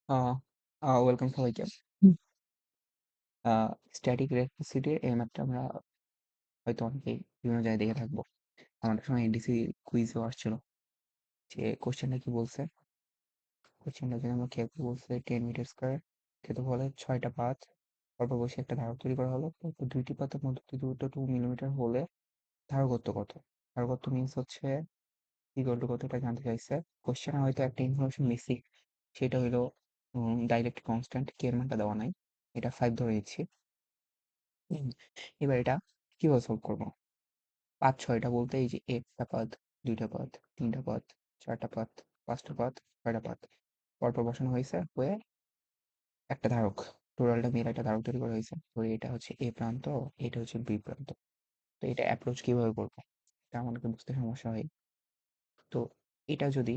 আহ welcome সবাইকে। Static ইলেকট্রিসিটির এই ম্যাথটা আমরা হয়তো অনেকেই বিভিন্ন জায়গায় দেখে থাকবো। আমাদের সময় এনডিসি কুইজও আসছিল। যে কোশ্চেনটা কি বলছে, কোশ্চেনটা যদি আমরা খেয়াল করে বলছে 10 মিটার স্কোয়ার ক্ষেত্রফলে 6টা পাত পরপর বসে একটা ধারক তৈরি করা হলো। তারপর দুইটি পাতের মধ্যে দূরত্ব 2 মিলিমিটার হলে ধারকত্ব কত? ধারকত্ব মিনস হচ্ছে ইকুয়াল টু কত, এটা জানতে চাইছে। কোশ্চেনে হয়তো একটা ইনফরমেশন মিসিং, সেটা হলো ডাইরেক্ট কনস্ট্যান্ট কে এর মানটা দেওয়া নাই, এটা 5 ধরে নিচ্ছি। হুম, এবার এটা কিভাবে সলভ করবো? ৫-৬টা বলতে এই যে একটা পাদ, ২টা পাদ, ৩টা পাদ, ৪টা পাদ, ৫টা পাদ, ৬টা পাদ পরপর বসানো হয়েছে, হয়ে একটা ধারক, টোটালটা মিলে একটা ধারক তৈরি করা হয়েছে। তো এটা হচ্ছে এ প্রান্ত, এটা হচ্ছে বি প্রান্ত। তো এটা অ্যাপ্রোচ কিভাবে করবো, এটা আমাদেরকে বুঝতে সমস্যা হয়। তো এটা যদি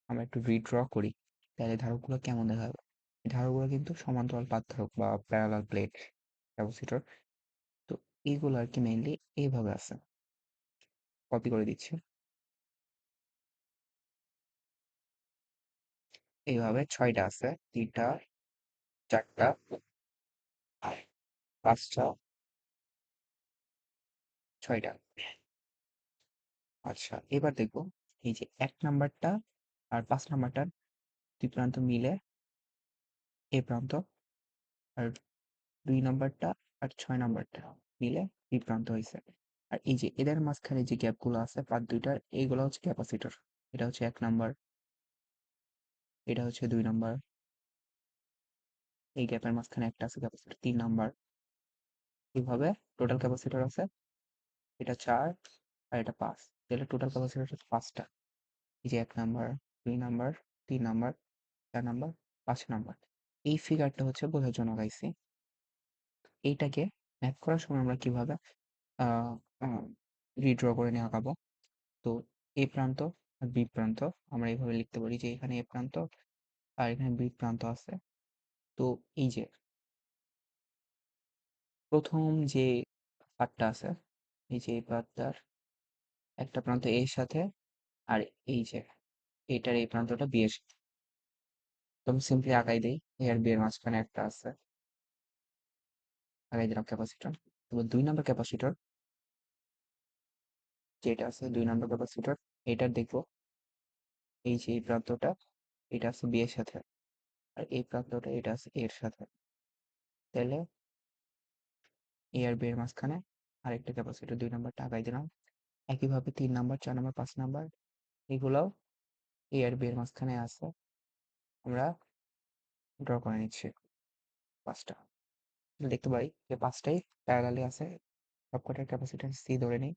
আমরা একটু রিড্র করি, তাহলে ধারকগুলো কেমন দেখা যাবে? ধারকগুলো কিন্তু সমান্তরাল পাত ধারক বা প্যারালাল প্লেট ক্যাপাসিটর। তো এইগুলো আর কি মেইনলি এইভাবে আছে, কপি করে দিচ্ছি। এইভাবে ৬টা আছে, ৩টা, ৪টা, ৫টা, ৬টা। আচ্ছা, এবার দেখবো এই যে ১ নাম্বারটা আর ৫ নাম্বারটার ২ প্রান্ত মিলে এ প্রান্ত, আর ২ নাম্বারটা আর ৬ নাম্বারটা মিলে বি প্রান্ত হইছে। আর এই যে এদের মাঝখানে যে গ্যাপগুলো আছে পাত ২টার, এইগুলো হচ্ছে ক্যাপাসিটর। এটা হচ্ছে ১ নাম্বার, এটা হচ্ছে ২ নাম্বার, এই গ্যাপের মাঝখানে একটা আছে ক্যাপাসিটর ৩ নাম্বার। এইভাবে টোটাল ক্যাপাসিটর আছে এটা ৪ আর এটা ৫। তাহলে টোটাল ক্যাপাসিটর হচ্ছে ৫টা। এই যে ১ number, ২ number, ৩ number, ৪ number, ৫ number. এই ফিগারটা হচ্ছে বোঝার জন্য গাইছি। এইটাকে ম্যাথ করার সময় আমরা কিভাবে আ আ রিড্র করে নিয়ে আঁকাবো। তো এ প্রান্ত আর বি প্রান্ত আমরা এভাবে লিখতে পারি যে এখানে এ প্রান্ত আর এখানে বি প্রান্ত আছে। তো এই যে ১ম যে পার্টটা আছে, এই যে এই পার্টটার একটা প্রান্ত এর সাথে, আর এই যে এটার এই প্রান্তটা বি এর সাথে। তো আমি সিম্পলি আঁকাই দেই। এ আর বি এর মাঝখানে একটা আছে, আগাই দিলাম ক্যাপাসিটর। এবার ২ নাম্বার ক্যাপাসিটর যেটা আছে, ২ নাম্বার ক্যাপাসিটর এটার দেখবো এই যে এই প্রান্তটা, এটা আছে বি এর সাথে, আর এই প্রান্তটা এটা আছে এর সাথে। তাহলে এ আর বি এর মাঝখানে আরেকটা ক্যাপাসিটর ২ নাম্বারটা আগাই দিলাম। একইভাবে ৩ নাম্বার, ৪ নাম্বার, ৫ নাম্বার এগুলাও এ আর বি এর মাঝখানে আছে। আমরা ড্র করে নিচ্ছি ৫টা। দেখতে পারি যে ৫টাই প্যারালালি আছে। সবকটার ক্যাপাসিট্যান্স সি ধরে নিই।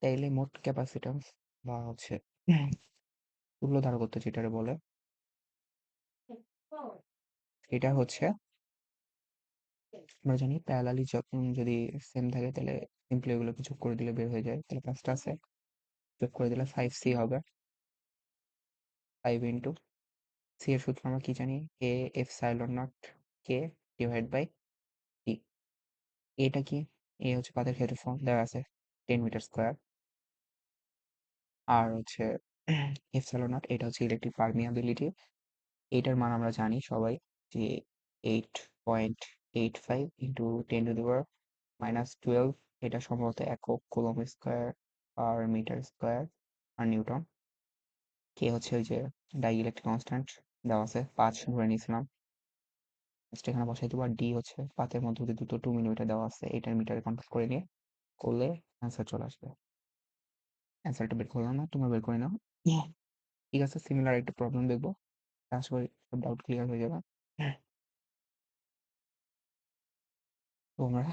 তাইলে মোট ক্যাপাসিট্যান্স বা হচ্ছে তুল্য ধারকত্ব যেটারে বলে, এটা হচ্ছে আমরা জানি প্যারালালি যখন যদি সেম থাকে তাহলে সিম্পলি এগুলোকে যোগ করে দিলে বের হয়ে যায়। তাহলে ৫টা আছে, যোগ করে দিলে 5c হবে। 5 ইন্টু সি এর সূত্র আমরা কি জানি? এ এপসাইলন নট কে ডিভাইড বাই টি। এটা কি? এ হচ্ছে পাতের ক্ষেত্রফল দেওয়া আছে 10 মিটার স্কোয়ার, আর হচ্ছে এপসাইলন নট এটা হচ্ছে ইলেকট্রিক পারমিয়াবিলিটি। এটার মান আমরা জানি সবাই যে 8.85 ইন্টু 10⁻⁻12। এটা সম্ভবত একক coulomb square per metre square. আর নিউটন। কে হচ্ছে ওই যে ডাইইলেকট্রিক কনস্ট্যান্ট দেওয়া আছে ৫ ধরে নিয়েছিলাম, জাস্ট এখানে বসাই দেবো। আর ডি হচ্ছে পাতের মধ্যে যে দুটো 2 মিলিমিটার দেওয়া আছে, এটার মিটারে কনভার্ট করে নিয়ে করলে অ্যান্সার চলে আসবে। অ্যান্সারটা বের করলাম না, তোমরা বের করে নাও। ঠিক আছে, সিমিলার একটা প্রবলেম দেখবো, আশা করি সব ডাউট ক্লিয়ার হয়ে যাবে। তো আমরা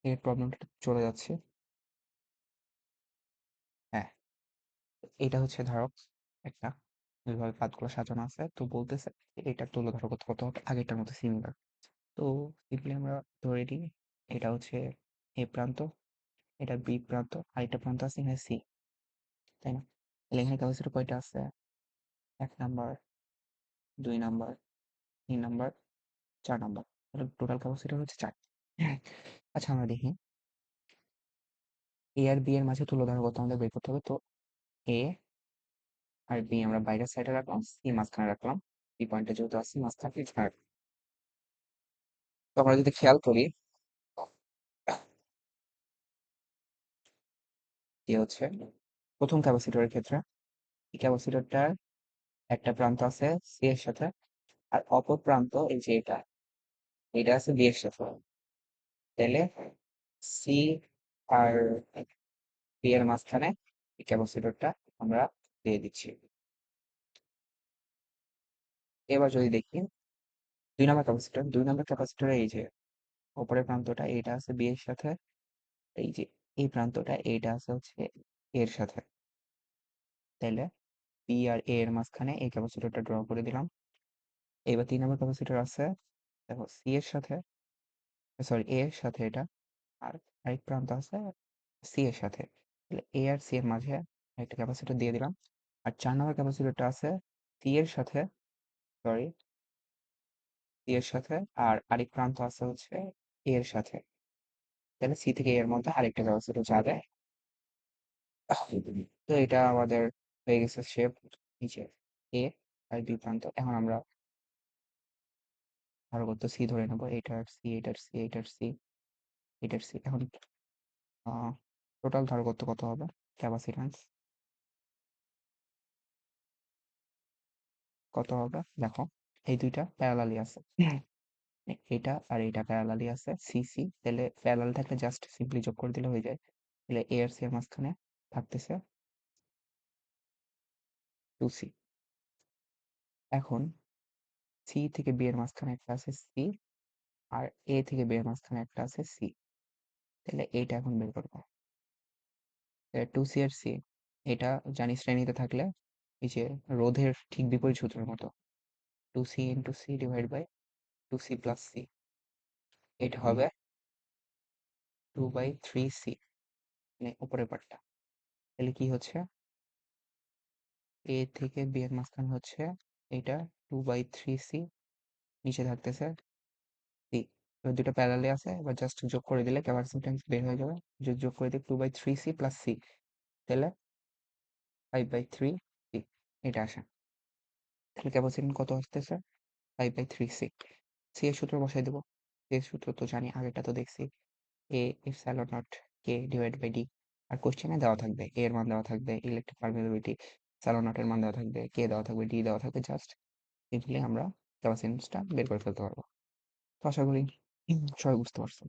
এই প্রবলেমটা চলে যাচ্ছে। হ্যাঁ, এটা হচ্ছে ধারক একটা, এইভাবে পাতগুলো সাজানো আছে। তো বলতেছে এটার তুল্য ধারকত্ব কত হবে, আগেরটার মতো সিমিলার। তো সিম্পলি আমরা ধরে নিই এটা হচ্ছে এ প্রান্ত, এটা বি প্রান্ত, আর এটা প্রান্ত আছে এখানে সি, তাই না? তাহলে এখানে ক্যাপাসিটর কয়টা আছে? ১ নাম্বার, ২ নাম্বার, ৩ নাম্বার, ৪ নাম্বার। তাহলে টোটাল ক্যাপাসিটর হচ্ছে ৪। আচ্ছা, আমরা দেখি এ আর বি এর মাঝে তুল্য ধারকত্ব আমাদের বের করতে হবে। তো এ আর বি আমরা বাইরের সাইডে রাখলাম, সি মাঝখানে রাখলাম। এই পয়েন্টটা যেহেতু আছে মাঝখানে ছাড়। তো আমরা যদি খেয়াল করি যে হচ্ছে প্রথম ক্যাপাসিটরের ক্ষেত্রে এই ক্যাপাসিটরটার একটা প্রান্ত আছে সি এর সাথে, আর অপর প্রান্ত এই যে এটা আছে বি এর সাথে। তাহলে সি আর বি এর মাঝখানে এই ক্যাপাসিটরটা আমরা দিয়ে দিচ্ছি। এবার যদি দেখি 2 নম্বর ক্যাপাসিটর, 2 নম্বর ক্যাপাসিটরে এই যে উপরের প্রান্তটা এটা আছে বি এর সাথে, এই যে এই প্রান্তটা এটা আছে হচ্ছে এর সাথে। তাইলে বি আর এ এর মাঝখানে এই ক্যাপাসিটরটা ড্র করে দিলাম। এবার 3 নম্বর ক্যাপাসিটর আছে, দেখো সি এর সাথে, সরি এ এর সাথে এটা, আর আরেক প্রান্ত আছে সি এর সাথে। তাহলে এ আর সি এর মাঝে একটা ক্যাপাসিটর দিয়ে দিলাম। আর 4 নম্বর ক্যাপাসিটরটা আছে সি এর সাথে, সরি সি এর সাথে, আর আরেক প্রান্ত আছে হচ্ছে এ এর সাথে। তাহলে সি থেকে এর মধ্যে আরেকটা ক্যাপাসিটর যাবে। তো এটা আমাদের হয়ে গেছে শেপ নিচে এ আর দুই প্রান্ত। এখন আমরা ধারকত্ব সি ধরে নেবো, এটার সি, এটার সি, এটার সি, এটার সি। এখন টোটাল ধারকত্ব কত হবে, ক্যাপাসিট্যান্স কত হবে দেখো, এই দুইটা প্যারালালি আছে। এটা আর এটা প্যারালালি আছে সি সি, তাহলে প্যারালাল থাকলে জাস্ট সিম্পলি যোগ করে দিলে হয়ে যায়। তাহলে এ আর সি এর মাঝখানে থাকতেছে 2c। এখন সি থেকে বি এর মাঝখানে একটা আছে সি, আর এ থেকে বি এর মাঝখানে একটা আছে সি। তাহলে এইটা এখন বের করবো, 2c আর সি। এটা জানি শ্রেণীতে থাকলে এই যে রোধের ঠিক বিপরীত সূত্রের মতো, 2c into c divide by 2c plus c. এটা হবে 2/3c, মানে উপরের পার্টটা। তাহলে কি হচ্ছে, এ থেকে বি এর মাঝখানে হচ্ছে এটা 2/3c, নিচে থাকতেছে সি। এবার দুটো প্যারালালি আছে, এবার জাস্ট যোগ করে দিলে ক্যাপাসিট্যান্স বের হয়ে যাবে। যোগ করে দিই 2/3c প্লাস সি, তাহলে 5/3 সি এটা আসে। তাহলে ক্যাপাসিট্যান্স কত আসতেছে, 5/3c। সি এর সূত্র বসাই দেবো। সি এর সূত্র তো জানি, আগেটা তো দেখছি, এ এপসাইলন নট কে ডিভাইড বাই ডি। আর কোশ্চেনে দেওয়া থাকবে এ এর মান দেওয়া থাকবে, ইলেকট্রিক পারমিয়াবিলিটি এপসাইলন নট এর মান দেওয়া থাকবে, কে দেওয়া থাকবে, ডি দেওয়া থাকবে। জাস্ট সিম্পলি আমরা ক্যাপাসিট্যান্সটা বের করে ফেলতে পারবো। তো আশা করি সবাই বুঝতে পারছো।